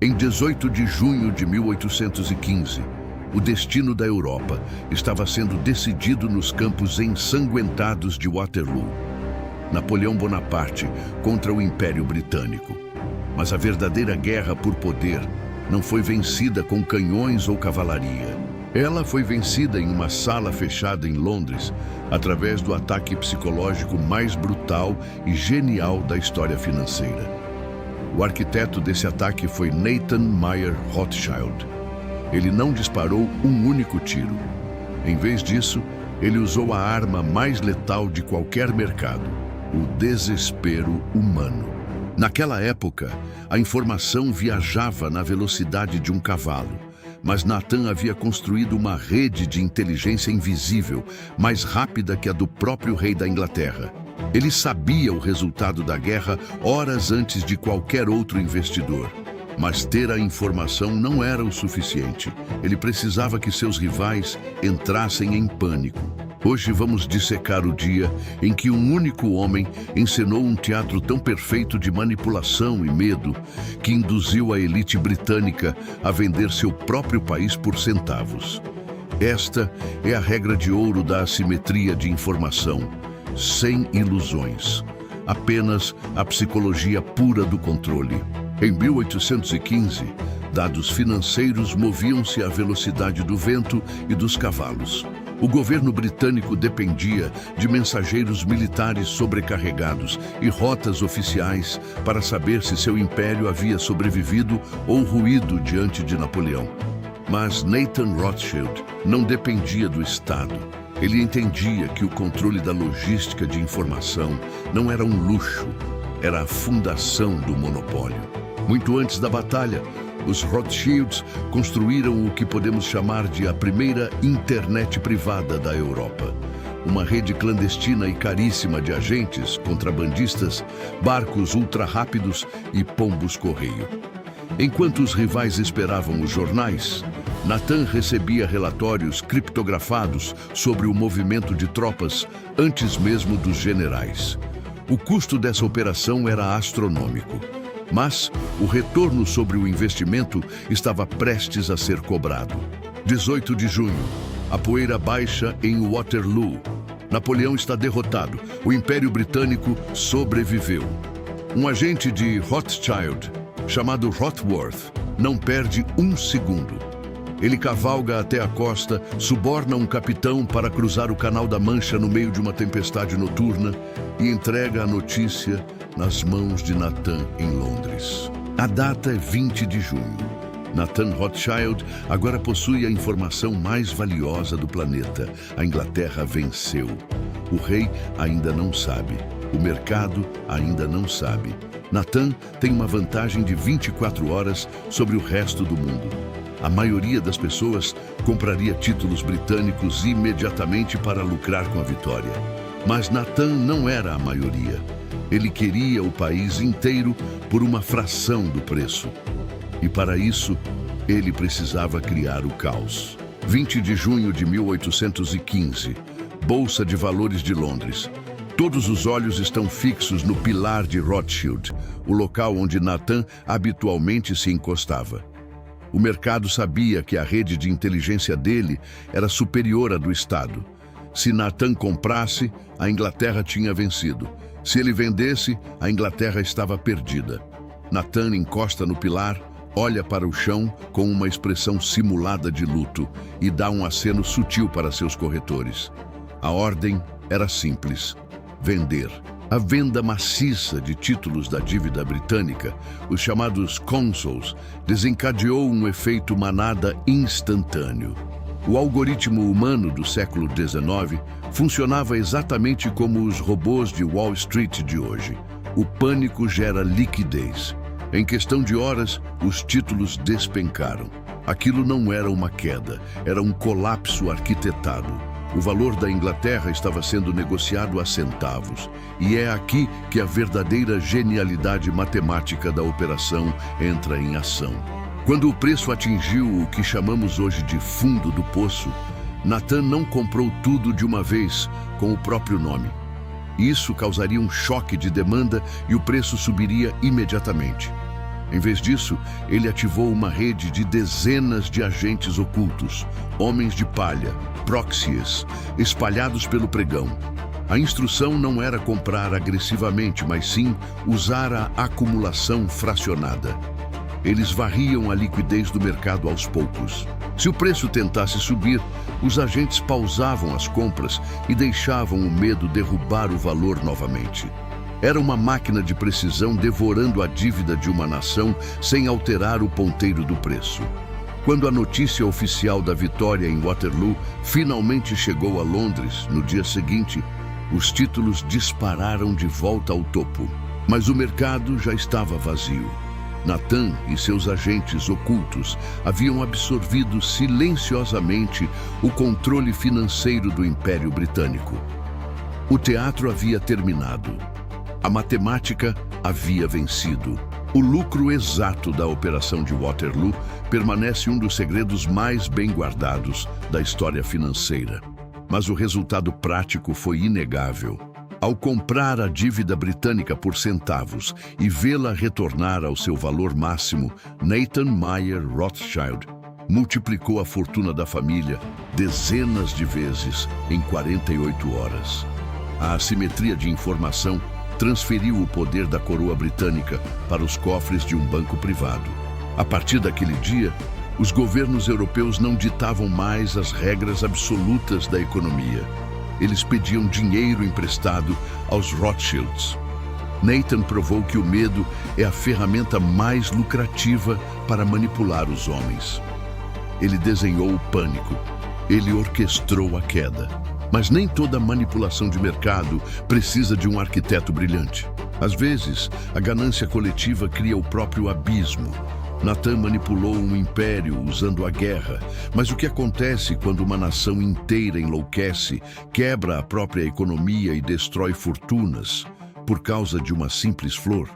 Em 18 de junho de 1815, o destino da Europa estava sendo decidido nos campos ensanguentados de Waterloo. Napoleão Bonaparte contra o Império Britânico. Mas a verdadeira guerra por poder não foi vencida com canhões ou cavalaria. Ela foi vencida em uma sala fechada em Londres, através do ataque psicológico mais brutal e genial da história financeira. O arquiteto desse ataque foi Nathan Mayer Rothschild. Ele não disparou um único tiro. Em vez disso, ele usou a arma mais letal de qualquer mercado, o desespero humano. Naquela época, a informação viajava na velocidade de um cavalo, mas Nathan havia construído uma rede de inteligência invisível, mais rápida que a do próprio rei da Inglaterra. Ele sabia o resultado da guerra horas antes de qualquer outro investidor. Mas ter a informação não era o suficiente. Ele precisava que seus rivais entrassem em pânico. Hoje vamos dissecar o dia em que um único homem encenou um teatro tão perfeito de manipulação e medo que induziu a elite britânica a vender seu próprio país por centavos. Esta é a regra de ouro da assimetria de informação, sem ilusões. Apenas a psicologia pura do controle. Em 1815, dados financeiros moviam-se à velocidade do vento e dos cavalos. O governo britânico dependia de mensageiros militares sobrecarregados e rotas oficiais para saber se seu império havia sobrevivido ou ruído diante de Napoleão. Mas Nathan Rothschild não dependia do Estado. Ele entendia que o controle da logística de informação não era um luxo, era a fundação do monopólio. Muito antes da batalha, os Rothschilds construíram o que podemos chamar de a primeira internet privada da Europa. Uma rede clandestina e caríssima de agentes, contrabandistas, barcos ultra-rápidos e pombos-correio. Enquanto os rivais esperavam os jornais, Nathan recebia relatórios criptografados sobre o movimento de tropas antes mesmo dos generais. O custo dessa operação era astronômico. Mas o retorno sobre o investimento estava prestes a ser cobrado. 18 de junho, a poeira baixa em Waterloo. Napoleão está derrotado. O Império Britânico sobreviveu. Um agente de Rothschild, chamado Rothworth, não perde um segundo. Ele cavalga até a costa, suborna um capitão para cruzar o Canal da Mancha no meio de uma tempestade noturna e entrega a notícia nas mãos de Nathan em Londres. A data é 20 de junho. Nathan Rothschild agora possui a informação mais valiosa do planeta. A Inglaterra venceu. O rei ainda não sabe. O mercado ainda não sabe. Nathan tem uma vantagem de 24 horas sobre o resto do mundo. A maioria das pessoas compraria títulos britânicos imediatamente para lucrar com a vitória. Mas Nathan não era a maioria. Ele queria o país inteiro por uma fração do preço. E para isso, ele precisava criar o caos. 20 de junho de 1815, Bolsa de Valores de Londres. Todos os olhos estão fixos no pilar de Rothschild, o local onde Nathan habitualmente se encostava. O mercado sabia que a rede de inteligência dele era superior à do Estado. Se Nathan comprasse, a Inglaterra tinha vencido. Se ele vendesse, a Inglaterra estava perdida. Nathan encosta no pilar, olha para o chão com uma expressão simulada de luto e dá um aceno sutil para seus corretores. A ordem era simples: vender. A venda maciça de títulos da dívida britânica, os chamados consols, desencadeou um efeito manada instantâneo. O algoritmo humano do século XIX funcionava exatamente como os robôs de Wall Street de hoje. O pânico gera liquidez. Em questão de horas, os títulos despencaram. Aquilo não era uma queda, era um colapso arquitetado. O valor da Inglaterra estava sendo negociado a centavos. E é aqui que a verdadeira genialidade matemática da operação entra em ação. Quando o preço atingiu o que chamamos hoje de fundo do poço, Nathan não comprou tudo de uma vez com o próprio nome. Isso causaria um choque de demanda e o preço subiria imediatamente. Em vez disso, ele ativou uma rede de dezenas de agentes ocultos, homens de palha, proxies, espalhados pelo pregão. A instrução não era comprar agressivamente, mas sim usar a acumulação fracionada. Eles varriam a liquidez do mercado aos poucos. Se o preço tentasse subir, os agentes pausavam as compras e deixavam o medo derrubar o valor novamente. Era uma máquina de precisão devorando a dívida de uma nação sem alterar o ponteiro do preço. Quando a notícia oficial da vitória em Waterloo finalmente chegou a Londres, no dia seguinte, os títulos dispararam de volta ao topo. Mas o mercado já estava vazio. Nathan e seus agentes ocultos haviam absorvido silenciosamente o controle financeiro do Império Britânico. O teatro havia terminado. A matemática havia vencido. O lucro exato da Operação de Waterloo permanece um dos segredos mais bem guardados da história financeira. Mas o resultado prático foi inegável. Ao comprar a dívida britânica por centavos e vê-la retornar ao seu valor máximo, Nathan Mayer Rothschild multiplicou a fortuna da família dezenas de vezes em 48 horas. A assimetria de informação transferiu o poder da coroa britânica para os cofres de um banco privado. A partir daquele dia, os governos europeus não ditavam mais as regras absolutas da economia. Eles pediam dinheiro emprestado aos Rothschilds. Nathan provou que o medo é a ferramenta mais lucrativa para manipular os homens. Ele desenhou o pânico. Ele orquestrou a queda. Mas nem toda manipulação de mercado precisa de um arquiteto brilhante. Às vezes, a ganância coletiva cria o próprio abismo. Nathan manipulou um império usando a guerra, mas o que acontece quando uma nação inteira enlouquece, quebra a própria economia e destrói fortunas por causa de uma simples flor?